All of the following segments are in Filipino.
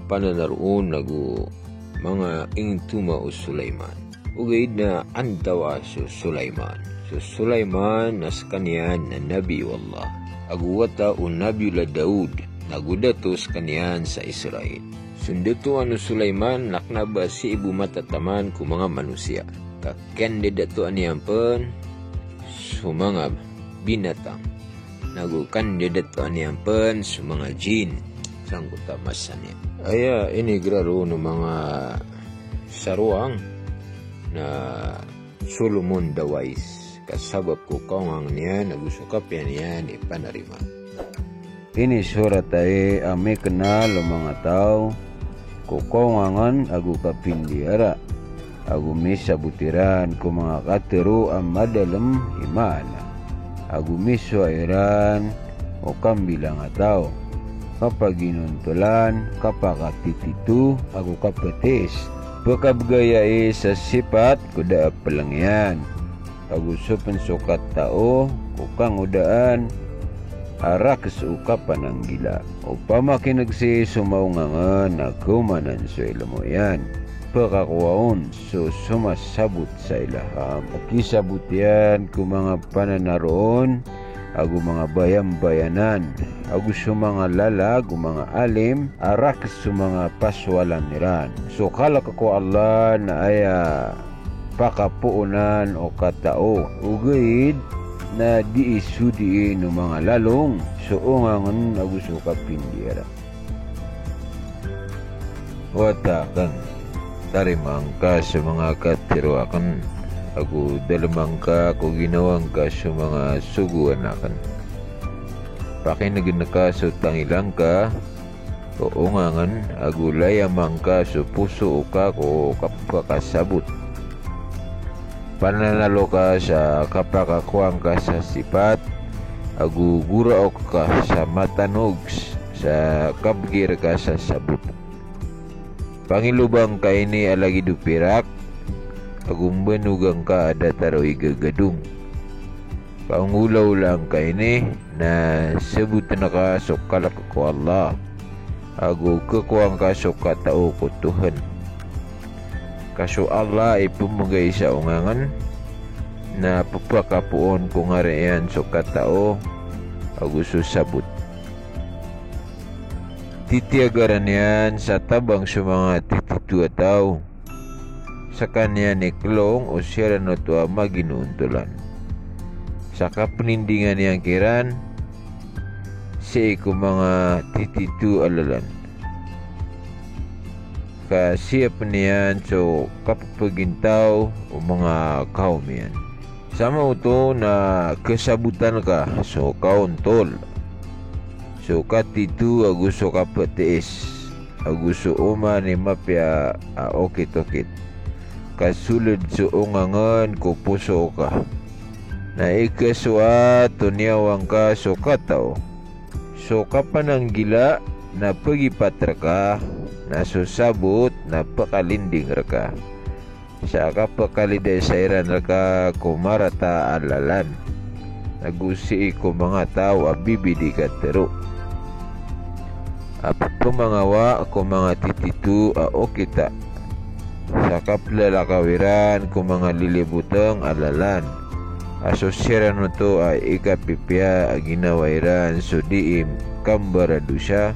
pananaroon nagu mga ingtuma o Sulaiman. Ugay na antawa so Sulaiman. So Sulaiman nas kanyan na Nabi Allah. Aguwata o Nabi la Daud nagudatos kanyan sa Israel. Sundato ano Sulaiman naknaba si ibu matataman ku mga manusia. Kakandidato aniyampun su mga binatang. Nagukandidato aniyampun su mga jin. Sangguta masannya. Aya ini graro ng mga saruang na Solomon Dawais. Kasabab ko kawang niya nagusukap yan ni panarima. Ini surat ay ame kenal mga tao kukawangan agu kapindiara agu misa butiran ku mga kateru amadalem himala agu miso airan o kambilang tao kapag ginuntulan kapakatititu agu kapetis pagkabgayai sa sipat kuda pelangyan agu sukat tao kukang udaan arak kesukapan ang gila upama kinagsi sumaungangan ako manan sa ilamoyan pagkakuwaon so sumasabot sa ilaham kisabot yan kung mga pananaroon agu mga bayam-bayanan agu sa mga lalag o mga alim arak sa mga paswalan niran so kalak ako Allah na aya pakapuunan o katao ugid na di isudiin ng mga lalong suungangan agusto kapindiara. Watakan tarimang ka sa mga katiruakan agu dalamang ka kung ginawang ka sa mga suguan akan. Pakinagin ka sa tangilang ka uungangan agu layamang ka sa puso ka ko kapakasabot. Pananalo ka sa kapakakuang ka sa sipat agugura ka sa matanog sa kabgir ka sa sabot pangilubang ka ini alagi dupirak agumbanugang ka adataroy gagadung pangulaw lang ka ini na sabut na ka so kalak ko Allah agu kakuang ka so katao ko Tuhan kaso Allah ay pumugay sa ungangan na papakapuon kung ngarayan so katao agusto sabot. Titiagaran yan sa tabang sa mga tititua tao sa kanya ni klong o siya na ito maginuuntulan. Sa kapanindingan niyang kiran si ko mga tititu alalan. Siya pa niyan so kapapagintaw o mga kaumian sama ito na kasabutan ka so kauntol so katitu agusto kapatiis agusto uma ni mapya okit-okit kasulod so ungangan ko puso ka na ikaswa tunyawang ka so kataw so kapanang gila na pagipatra ka nasusabot na pakalinding raka sa kapakaliday sa iran raka kumarata alalan nagusi ko mga tao abibidi katero apo mangawa ko mga tititu o kita sa kaplalakawiran ko mga lilibutang alalan asosyaran mo to ay ikapipya ginawairan so diim kambarado siya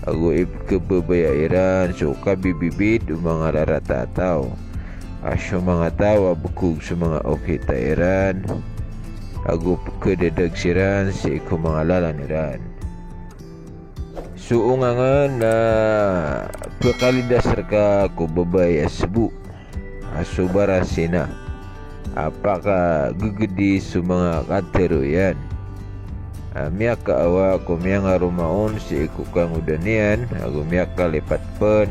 ago kebabayairan so kabibibid mga laratataw asyo mga tawa bukog sa mga okitairan ago kededagsiran si ko mga lalaniran suungangan na pakalidasar ka ko babay asbu aso barasina apaka gugudi sa mga kateroyan miyak kaawa ko miyang arumaon si ikukang udanian ago miyak kalipat pen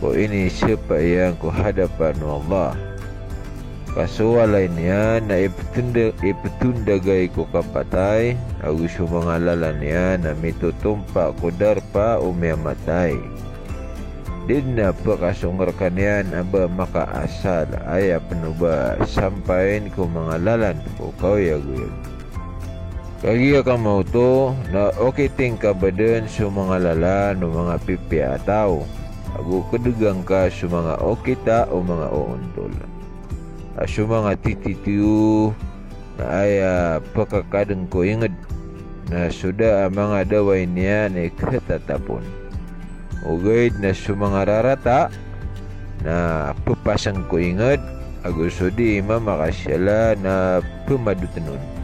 ko ini siapa yang ko hadapan Allah kasualay niya na ipatundagay ko kapatay ago sumangalalan niya na mitutumpa ko darpa o miyamatay din na pakasungar kanyan aba makaasal ay panuba sampain ko mga lalan ko kawyaguyag kagiya ka mo to na okay ting kabadan sa mga lalan o mga pipi ataw Agu kedegang ka sumanga o kita o mga o untol. Sumanga tititiu na aya pakakadeng ko inged na sudah mga daway niya na katatapon. Ugay na sumanga rarata na pupasang ko inged agusodi ima makasyala na pumadutenon.